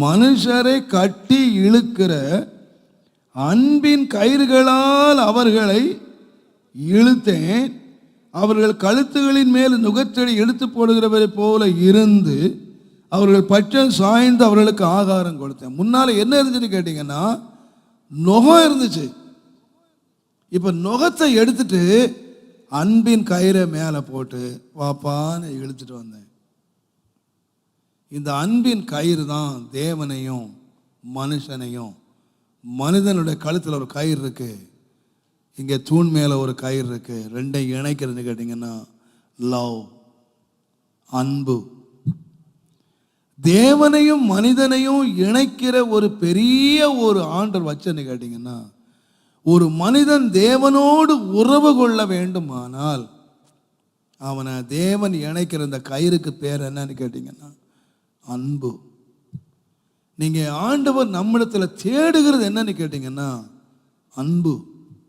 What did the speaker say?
மனுஷரை கட்டி இழுக்கிற அன்பின் கயிறுகளால் அவர்களை இழுத்தேன். அவர்கள் கழுத்துகளின் மேல் நுகத்தடி இழுத்து போடுகிறவரை போல இருந்து அவர்கள் பட்சம் சாய்ந்து அவர்களுக்கு ஆகாரம் கொடுத்தேன். முன்னால என்ன இருந்துச்சுன்னு கேட்டீங்கன்னா, நுகம் இருந்துச்சு. இப்ப நுகத்தை எடுத்துட்டு அன்பின் கயிறை மேலே போட்டு வாப்பான்னு இழுத்துட்டு வந்தேன். இந்த அன்பின் கயிறு தான் தேவனையும் மனுஷனையும். மனிதனுடைய கழுத்தில் ஒரு கயிறு இருக்கு, இங்கே தூண் மேலே ஒரு கயிறு இருக்கு. ரெண்டையும் இணைக்கிறது கேட்டிங்கன்னா லவ், அன்பு. தேவனையும் மனிதனையும் இணைக்கிற ஒரு பெரிய ஒரு ஆண்டவர் வச்சன்னு கேட்டிங்கன்னா, ஒரு மனிதன் தேவனோடு உறவு கொள்ள வேண்டுமானால் அவனை தேவன் இணைக்கிற இந்த கயிறுக்கு பேர் என்னன்னு கேட்டிங்கன்னா அன்பு. நீங்க ஆண்டவர் நம்மிடத்துல தேடுகிறது என்னன்னு கேட்டிங்கன்னா அன்பு.